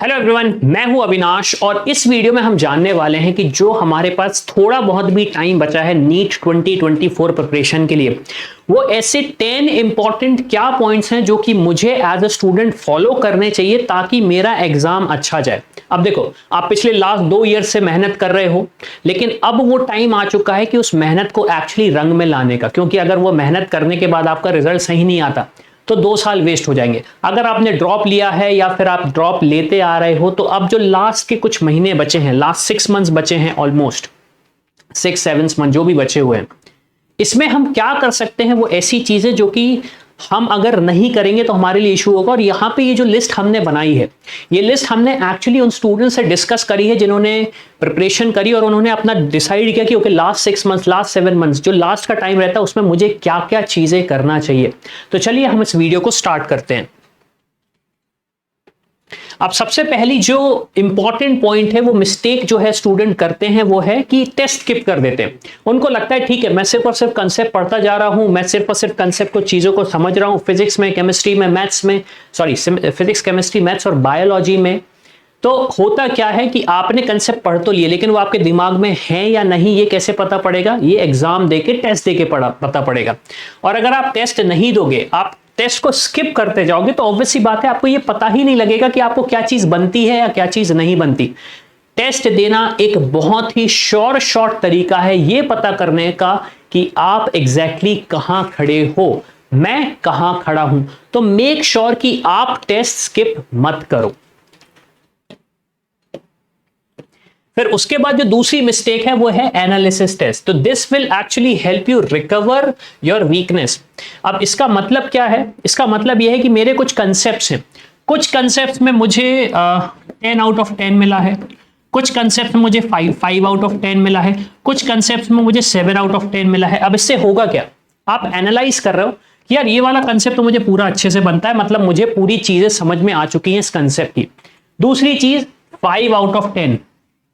Hello everyone, मैं हूं अविनाश और इस वीडियो में हम जानने वाले हैं कि जो हमारे पास थोड़ा बहुत भी टाइम बचा है नीट 2024 प्रिपरेशन के लिए, वो ऐसे 10 इंपॉर्टेंट क्या पॉइंट्स हैं जो कि मुझे एज अ स्टूडेंट फॉलो करने चाहिए ताकि मेरा एग्जाम अच्छा जाए। अब देखो, आप पिछले लास्ट 2 ईयर से मेहनत कर रहे हो, लेकिन अब वो टाइम आ चुका है कि उस मेहनत को एक्चुअली रंग में लाने का, क्योंकि अगर वो मेहनत करने के बाद आपका रिजल्ट सही नहीं आता तो 2 साल वेस्ट हो जाएंगे। अगर आपने ड्रॉप लिया है या फिर आप ड्रॉप लेते आ रहे हो, तो अब जो लास्ट के कुछ महीने बचे हैं, लास्ट 6 मंथ्स बचे हैं, ऑलमोस्ट 6-7 मंथ जो भी बचे हुए हैं, इसमें हम क्या कर सकते हैं, वो ऐसी चीजें जो कि हम अगर नहीं करेंगे तो हमारे लिए इशू होगा। और यहाँ पे ये जो लिस्ट हमने बनाई है, ये लिस्ट हमने एक्चुअली उन स्टूडेंट से डिस्कस करी है जिन्होंने प्रिपरेशन करी और उन्होंने अपना डिसाइड किया कि okay, last 6 months, last 7 months जो लास्ट का टाइम रहता है उसमें मुझे क्या क्या चीजें करना चाहिए। तो चलिए हम इस वीडियो को स्टार्ट करते हैं। अब सबसे पहली जो इंपॉर्टेंट पॉइंट है, वो मिस्टेक जो है स्टूडेंट करते हैं, वो है कि टेस्ट स्किप कर देते हैं। उनको लगता है ठीक है, मैं सिर्फ और सिर्फ कंसेप्ट पढ़ता जा रहा हूं, मैं सिर्फ और सिर्फ कंसेप्ट को, चीजों को समझ रहा हूं, फिजिक्स में, केमिस्ट्री में, मैथ्स में, फिजिक्स, केमिस्ट्री, मैथ्स और बायोलॉजी में। तो होता क्या है कि आपने कंसेप्ट पढ़ तो लिए, लेकिन वो आपके दिमाग में है या नहीं, ये कैसे पता पड़ेगा? ये एग्जाम देके, टेस्ट देके पता पड़ेगा। और अगर आप टेस्ट नहीं दोगे, आप टेस्ट को स्किप करते जाओगे, तो ऑब्वियस सी बात है आपको ये पता ही नहीं लगेगा कि आपको क्या चीज बनती है या क्या चीज नहीं बनती। टेस्ट देना एक बहुत ही शॉर्ट तरीका है ये पता करने का कि आप एग्जैक्टली कहां खड़े हो, मैं कहां खड़ा हूं। तो मेक श्योर कि आप टेस्ट स्किप मत करो। फिर उसके बाद जो दूसरी मिस्टेक है वो है एनालिसिस टेस्ट। तो this will actually help you recover your weakness. अब इसका मतलब क्या है? इसका मतलब यह है कि मेरे कुछ कंसेप्ट्स हैं, कुछ कंसेप्ट्स में मुझे 10 आउट ऑफ 10 मिला है, कुछ कंसेप्ट में मुझे 5 आउट ऑफ 10 मिला है, कुछ कंसेप्ट में मुझे 7 आउट ऑफ 10 मिला है। अब इससे होगा क्या? आप एनालाइज कर रहे हो कि यार ये वाला कंसेप्ट तो मुझे पूरा अच्छे से बनता है, मतलब मुझे पूरी चीजें समझ में आ चुकी हैं इस कंसेप्ट की। दूसरी चीज, 5 आउट ऑफ 10,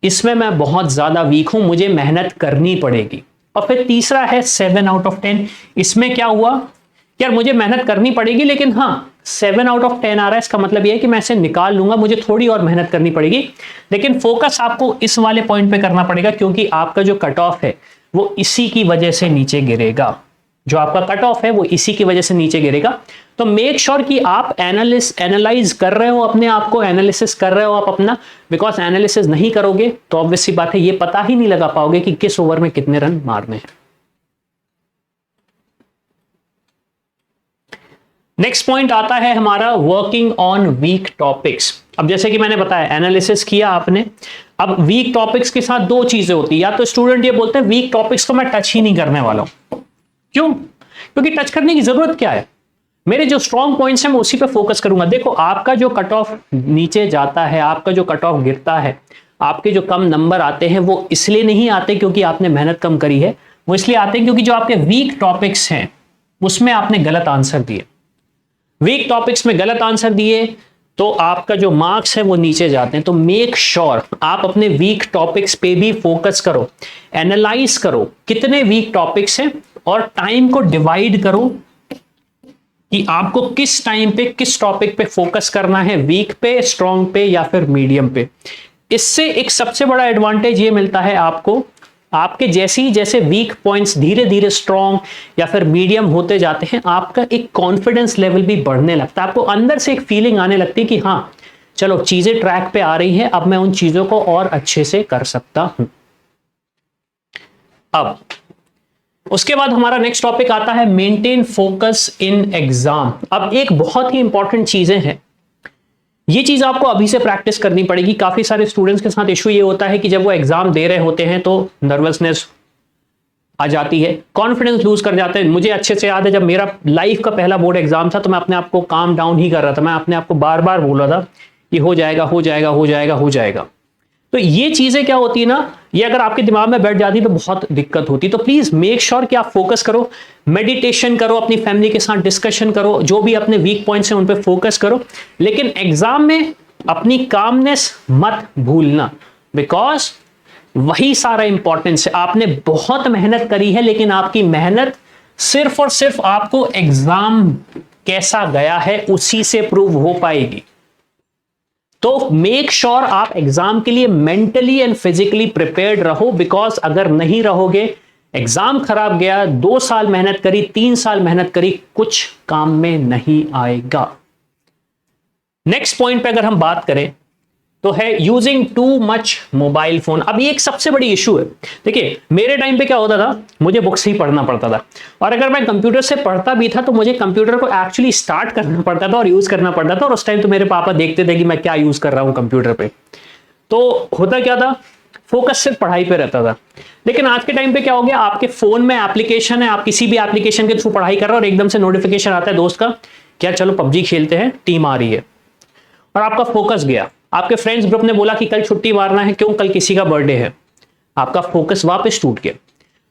इसमें मैं बहुत ज्यादा वीक हूं, मुझे मेहनत करनी पड़ेगी। और फिर तीसरा है 7 आउट ऑफ 10, इसमें क्या हुआ? यार मुझे मेहनत करनी पड़ेगी, लेकिन हाँ 7 आउट ऑफ 10 आ रहा है, इसका मतलब यह है कि मैं इसे निकाल लूंगा, मुझे थोड़ी और मेहनत करनी पड़ेगी। लेकिन फोकस आपको इस वाले पॉइंट पे करना पड़ेगा, क्योंकि आपका जो कट ऑफ है वो इसी की वजह से नीचे गिरेगा। जो आपका कट ऑफ है वो इसी की वजह से नीचे गिरेगा। तो मेक श्योर कि आप एनालाइज कर रहे हो, अपने आप को एनालिसिस कर रहे हो आप अपना। बिकॉज एनालिसिस नहीं करोगे तो ऑब्वियस सी बात है, ये पता ही नहीं लगा पाओगे कि किस ओवर में कितने रन मारने हैं। नेक्स्ट पॉइंट आता है हमारा वर्किंग ऑन वीक टॉपिक्स। अब जैसे कि मैंने बताया, एनालिसिस किया आपने, अब वीक टॉपिक्स के साथ 2 चीजें होती है। या तो स्टूडेंट ये बोलते हैं वीक टॉपिक्स को मैं टच ही नहीं करने वाला हूं। क्यों? क्योंकि टच करने की जरूरत क्या है? मेरे जो स्ट्रॉन्ग पॉइंट्स हैं मैं उसी पे फोकस करूंगा। देखो, आपका जो कट ऑफ नीचे जाता है, आपका जो कट ऑफ गिरता है, आपके जो कम नंबर आते हैं, वो इसलिए नहीं आते क्योंकि आपने मेहनत कम करी है, वो इसलिए आते हैं क्योंकि जो आपके वीक टॉपिक्स हैं उसमें आपने गलत आंसर दिए। वीक टॉपिक्स में गलत आंसर दिए तो आपका जो मार्क्स है वो नीचे जाते हैं। तो मेक श्योर आप अपने वीक टॉपिक्स पे भी फोकस करो, एनालाइज करो कितने वीक टॉपिक्स हैं और टाइम को डिवाइड करो कि आपको किस टाइम पे किस टॉपिक पे फोकस करना है, वीक पे, स्ट्रॉन्ग पे या फिर मीडियम पे। इससे एक सबसे बड़ा एडवांटेज ये मिलता है आपको, आपके जैसे वीक पॉइंट्स धीरे धीरे स्ट्रॉन्ग या फिर मीडियम होते जाते हैं, आपका एक कॉन्फिडेंस लेवल भी बढ़ने लगता है। आपको अंदर से एक फीलिंग आने लगती है कि हाँ चलो चीजें ट्रैक पे आ रही हैं, अब मैं उन चीजों को और अच्छे से कर सकता हूं। अब उसके बाद हमारा नेक्स्ट टॉपिक आता है मेंटेन फोकस इन एग्जाम। अब एक बहुत ही इंपॉर्टेंट चीजें हैं, ये चीज आपको अभी से प्रैक्टिस करनी पड़ेगी। काफी सारे स्टूडेंट्स के साथ इशू ये होता है कि जब वो एग्जाम दे रहे होते हैं तो नर्वसनेस आ जाती है, कॉन्फिडेंस लूज कर जाते हैं। मुझे अच्छे से याद है, जब मेरा लाइफ का पहला बोर्ड एग्जाम था तो मैं अपने आप को काम डाउन ही कर रहा था, मैं अपने आप को बार बार बोल रहा था कि हो जाएगा, हो जाएगा, हो जाएगा, हो जाएगा। तो ये चीजें क्या होती है ना, ये अगर आपके दिमाग में बैठ जाती तो बहुत दिक्कत होती। तो प्लीज मेक श्योर कि आप फोकस करो, मेडिटेशन करो, अपनी फैमिली के साथ डिस्कशन करो, जो भी अपने वीक पॉइंट्स हैं उन पे फोकस करो, लेकिन एग्जाम में अपनी कामनेस मत भूलना। बिकॉज वही सारा इंपॉर्टेंस है। आपने बहुत मेहनत करी है, लेकिन आपकी मेहनत सिर्फ और सिर्फ आपको एग्जाम कैसा गया है उसी से प्रूव हो पाएगी। तो मेक श्योर आप एग्जाम के लिए मेंटली एंड फिजिकली प्रिपेयर्ड रहो, बिकॉज अगर नहीं रहोगे, एग्जाम खराब गया, 2 साल मेहनत करी, 3 साल मेहनत करी, कुछ काम में नहीं आएगा। नेक्स्ट पॉइंट पे अगर हम बात करें तो है using too much mobile phone. अब ये एक सबसे बड़ी इशू है। देखिए मेरे टाइम पे क्या होता था, मुझे बुक्स ही पढ़ना पड़ता था, और अगर मैं कंप्यूटर से पढ़ता भी था तो मुझे कंप्यूटर को एक्चुअली स्टार्ट करना पड़ता था और यूज करना पड़ता था, और उस टाइम तो मेरे पापा देखते थे कि मैं क्या यूज कर रहा हूं कंप्यूटर पे। तो होता क्या था, फोकस सिर्फ पढ़ाई पे रहता था। लेकिन आज के टाइम पे क्या हो गया, आपके फोन में एप्लीकेशन है, आप किसी भी एप्लीकेशन के थ्रू पढ़ाई कर रहे हो और एकदम से नोटिफिकेशन आता है दोस्त का, क्या चलो पबजी खेलते हैं, टीम आ रही है, और आपका फोकस गया। आपके फ्रेंड्स ग्रुप ने बोला कि कल छुट्टी मारना है, क्यों, कल किसी का बर्थडे है, आपका फोकस वापस टूट गया।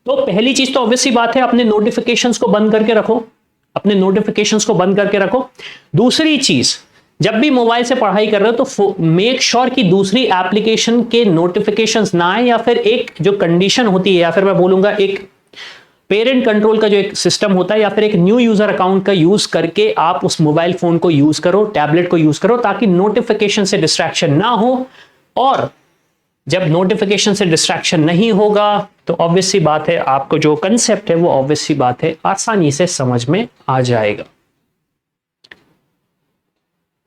तो पहली चीज तो ऑब्वियस सी बात है, अपने नोटिफिकेशंस को बंद करके रखो, अपने नोटिफिकेशंस को बंद करके रखो। दूसरी चीज, जब भी मोबाइल से पढ़ाई कर रहे हो तो मेक श्योर कि दूसरी एप्लीकेशन के नोटिफिकेशंस ना आए, या फिर एक जो कंडीशन होती है, या फिर मैं बोलूंगा एक पेरेंट कंट्रोल का जो एक सिस्टम होता है, या फिर एक न्यू यूजर अकाउंट का यूज करके आप उस मोबाइल फोन को यूज करो, टैबलेट को यूज करो, ताकि नोटिफिकेशन से डिस्ट्रैक्शन ना हो। और जब नोटिफिकेशन से डिस्ट्रैक्शन नहीं होगा तो ऑब्वियस सी बात है, आपको जो कंसेप्ट है वो ऑब्वियस सी बात है आसानी से समझ में आ जाएगा।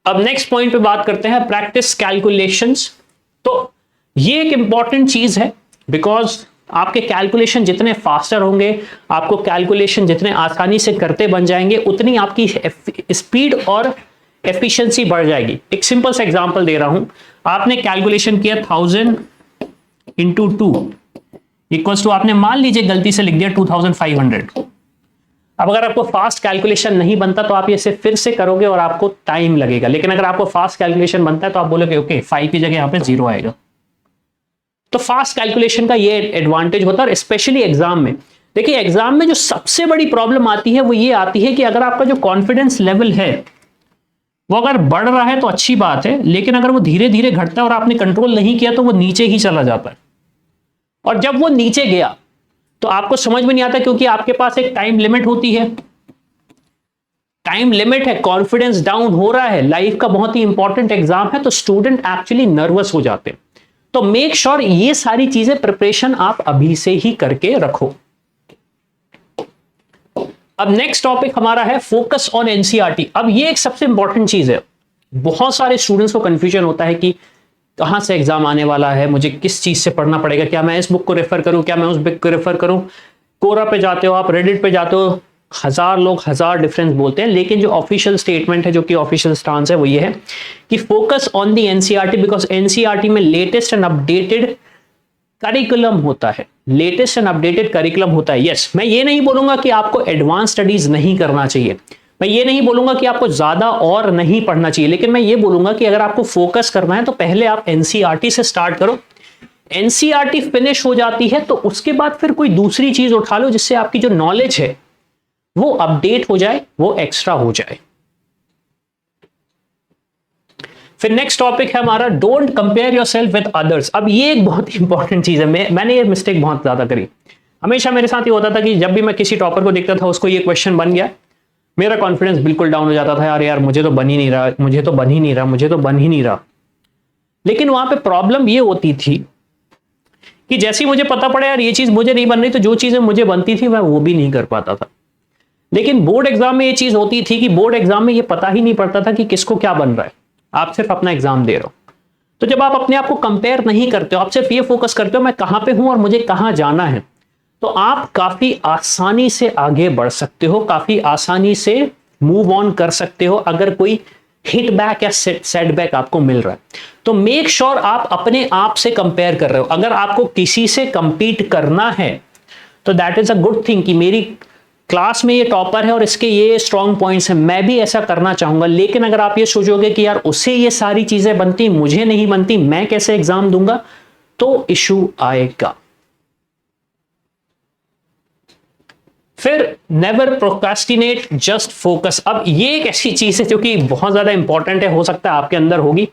अब नेक्स्ट पॉइंट पे बात करते हैं, प्रैक्टिस कैलकुलेशंस। तो ये एक इंपॉर्टेंट चीज है, बिकॉज आपके कैलकुलेशन जितने फास्टर होंगे, आपको कैलकुलेशन जितने आसानी से करते बन जाएंगे, उतनी आपकी स्पीड और एफिशिएंसी बढ़ जाएगी। एक सिंपल सा एग्जांपल दे रहा हूं, आपने कैलकुलेशन किया 1000 इंटू 2 इक्वल्स टू, आपने मान लीजिए गलती से लिख दिया 2500। अब अगर आपको फास्ट कैलकुलेशन नहीं बनता तो आप इसे फिर से करोगे और आपको टाइम लगेगा, लेकिन अगर आपको फास्ट कैलकुलेशन बनता है तो आप बोलोगे ओके 5 की जगह यहां पे 0 आएगा। तो फास्ट कैलकुलेशन का ये एडवांटेज होता है, स्पेशली एग्जाम में। देखिए एग्जाम में जो सबसे बड़ी प्रॉब्लम आती है वो ये आती है कि अगर आपका जो कॉन्फिडेंस लेवल है वो अगर बढ़ रहा है तो अच्छी बात है, लेकिन अगर वो धीरे धीरे घटता है और आपने कंट्रोल नहीं किया तो वो नीचे ही चला जाता है। और जब वो नीचे गया तो आपको समझ में नहीं आता, क्योंकि आपके पास एक टाइम लिमिट होती है, टाइम लिमिट है, कॉन्फिडेंस डाउन हो रहा है, लाइफ का बहुत ही इंपॉर्टेंट एग्जाम है, तो स्टूडेंट एक्चुअली नर्वस हो जाते हैं। तो मेक श्योर ये सारी चीजें प्रिपरेशन आप अभी से ही करके रखो। अब नेक्स्ट टॉपिक हमारा है फोकस ऑन एनसीईआरटी। अब ये एक सबसे इंपॉर्टेंट चीज है, बहुत सारे स्टूडेंट्स को कंफ्यूजन होता है कि कहां से एग्जाम आने वाला है, मुझे किस चीज से पढ़ना पड़ेगा, क्या मैं इस बुक को रेफर करूं, क्या मैं उस बुक को रेफर करूं। कोरा पे जाते हो आप, रेडिट पे जाते हो, 1000 लोग 1000 डिफरेंस बोलते हैं, लेकिन जो ऑफिशियल स्टेटमेंट है, जो कि ऑफिशियल स्टांस है, वो ये है कि focus on the NCERT, because NCERT में लेटेस्ट एंड अपडेटेड करिकुलम होता है, लेटेस्ट एंड अपडेटेड करिकुलम होता है। यस, मैं ये नहीं बोलूंगा कि आपको एडवांस स्टडीज नहीं करना चाहिए, मैं ये नहीं बोलूंगा कि आपको ज्यादा और नहीं पढ़ना चाहिए, लेकिन मैं ये बोलूंगा कि अगर आपको फोकस करना है तो पहले आप एनसीईआरटी से स्टार्ट करो। एनसीईआरटी फिनिश हो जाती है तो उसके बाद फिर कोई दूसरी चीज उठा लो जिससे आपकी जो नॉलेज है वो अपडेट हो जाए, वो एक्स्ट्रा हो जाए। फिर नेक्स्ट टॉपिक है हमारा don't compare yourself with others. अब ये एक बहुत इंपॉर्टेंट चीज है, मैंने ये मिस्टेक बहुत ज्यादा करी। हमेशा मेरे साथ ये होता था कि जब भी मैं किसी टॉपर को देखता था, उसको ये क्वेश्चन बन गया, मेरा कॉन्फिडेंस बिल्कुल डाउन हो जाता था, यार मुझे तो बन ही नहीं रहा, मुझे तो बन ही नहीं रहा, मुझे तो बन ही नहीं रहा। लेकिन वहां पे प्रॉब्लम ये होती थी कि जैसे ही मुझे पता पड़ा यार ये चीज मुझे नहीं बन रही, तो जो चीजें मुझे बनती थी मैं वो भी नहीं कर पाता था। लेकिन बोर्ड एग्जाम में ये चीज होती थी कि बोर्ड एग्जाम में ये पता ही नहीं पड़ता था कि किसको क्या बन रहा है, आप सिर्फ अपना एग्जाम दे रहे हो। तो जब आप अपने आप को कंपेयर नहीं करते हो, आप सिर्फ ये फोकस करते हो मैं कहां पे हूं और मुझे कहां जाना है, तो आप काफी आसानी से आगे बढ़ सकते हो, काफी आसानी से मूव ऑन कर सकते हो अगर कोई हिट बैक या सेटबैक आपको मिल रहा है। तो मेक श्योर आप अपने आप से कंपेयर कर रहे हो। अगर आपको किसी से कंपीट करना है तो that is a good thing कि मेरी क्लास में ये टॉपर है और इसके ये स्ट्रॉन्ग पॉइंट्स हैं, मैं भी ऐसा करना चाहूंगा। लेकिन अगर आप ये सोचोगे कि यार उसे ये सारी चीजें बनती, मुझे नहीं बनती, मैं कैसे एग्जाम दूंगा, तो इशू आएगा। फिर नेवर प्रोक्रास्टिनेट, जस्ट फोकस। अब ये एक ऐसी चीज है जो कि बहुत ज्यादा इंपॉर्टेंट है, हो सकता है आपके अंदर होगी।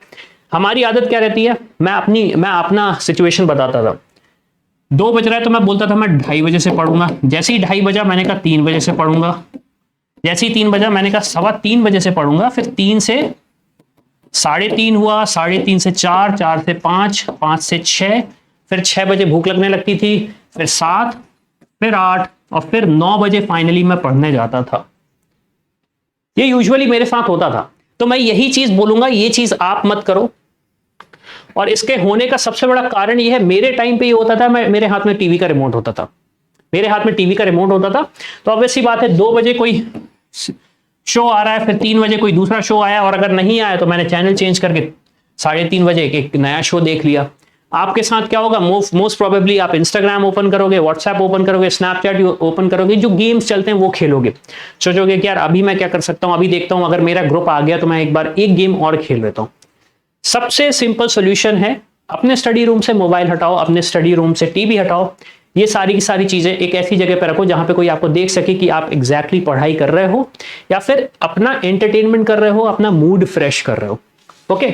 हमारी आदत क्या रहती है, मैं अपना सिचुएशन बताता था। 2 बज रहा है तो मैं बोलता था मैं 2:30 बजे से पढ़ूंगा। जैसे ही 2:30 बजा मैंने कहा 3 बजे से पढ़ूंगा। जैसे ही 3 बजा मैंने कहा 3:15 बजे से पढ़ूंगा। फिर 3 से 3:30 हुआ, 3:30 से 4, 4 से 5, 5 से 6, फिर 6 बजे भूख लगने लगती थी, फिर 7, फिर 8 और फिर 9 बजे फाइनली मैं पढ़ने जाता था। ये यूजुअली मेरे साथ होता था। तो मैं यही चीज बोलूंगा, ये चीज आप मत करो। और इसके होने का सबसे बड़ा कारण ये है, मेरे टाइम पे ये होता था, मेरे हाथ में टीवी का रिमोट होता था, मेरे हाथ में टीवी का रिमोट होता था। तो ऑब्वियस सी बात है, 2 बजे कोई शो आ रहा है, फिर 3 बजे कोई दूसरा शो आया, और अगर नहीं आया तो मैंने चैनल चेंज करके 3:30 बजे एक नया शो देख लिया। आपके साथ क्या होगा? मोस्ट प्रोबेबली आप इंस्टाग्राम ओपन करोगे, व्हाट्सएप ओपन करोगे, स्नैपचैट ओपन करोगे, जो गेम्स चलते हैं वो खेलोगे। सोचोगे कि यार अभी मैं क्या कर सकता हूं, अभी देखता हूं, अगर मेरा ग्रुप आ गया तो मैं एक बार एक गेम और खेल लेता हूं। सबसे सिंपल सोल्यूशन है, अपने स्टडी रूम से मोबाइल हटाओ, अपने स्टडी रूम से टीवी हटाओ, ये सारी की सारी चीजें एक ऐसी जगह पर रखो जहां पे कोई आपको देख सके कि आप एग्जैक्टली पढ़ाई कर रहे हो या फिर अपना एंटरटेनमेंट कर रहे हो, अपना मूड फ्रेश कर रहे हो। ओके,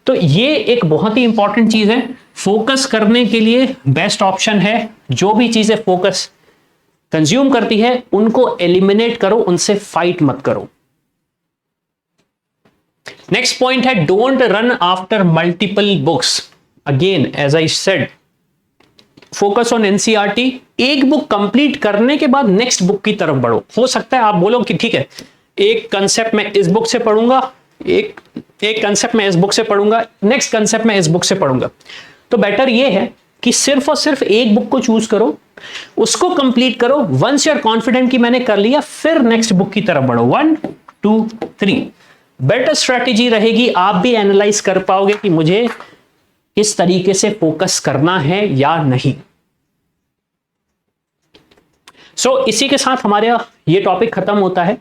तो ये एक बहुत ही इंपॉर्टेंट चीज है। फोकस करने के लिए बेस्ट ऑप्शन है, जो भी चीजें फोकस कंज्यूम करती है उनको एलिमिनेट करो, उनसे फाइट मत करो। नेक्स्ट पॉइंट है, don't run after multiple books. Again as I said, focus on NCERT. एक बुक कंप्लीट करने के बाद नेक्स्ट बुक की तरफ बढ़ो। हो सकता है आप बोलो कि ठीक है, एक कंसेप्ट मैं इस बुक से पढ़ूंगा, एक कंसेप्ट मैं इस बुक से पढ़ूंगा, नेक्स्ट कंसेप्ट मैं इस बुक से पढ़ूंगा। तो बेटर ये है कि सिर्फ और सिर्फ एक बुक को चूज करो, उसको कंप्लीट करो। वंस यू आर कॉन्फिडेंट कि मैंने कर लिया, फिर नेक्स्ट बुक की तरफ बढ़ो। 1, 2, 3 बेटर स्ट्रेटेजी रहेगी। आप भी एनालाइज कर पाओगे कि मुझे किस तरीके से फोकस करना है या नहीं। इसी के साथ हमारा ये टॉपिक खत्म होता है।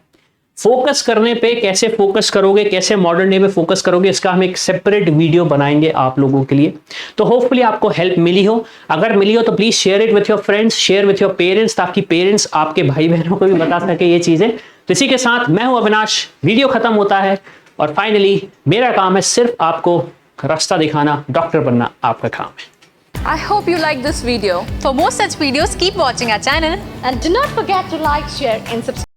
फोकस करने पे कैसे फोकस करोगे, कैसे मॉडर्न डे में फोकस करोगे, इसका हम एक सेपरेट वीडियो बनाएंगे आप लोगों के लिए। तो होपफुली आपको हेल्प मिली हो। अगर मिली हो तो please share it with your friends, share with your parents, ताकि पेरेंट्स आपके भाई बहनों को भी बता सके ये चीजें। तो इसी के साथ मैं हूं अविनाश, वीडियो खत्म होता है। और फाइनली मेरा काम है सिर्फ आपको रास्ता दिखाना, डॉक्टर बनना आपका काम है। I hope you like this video. For more such videos, keep watching our channel and do not forget to like, share and subscribe.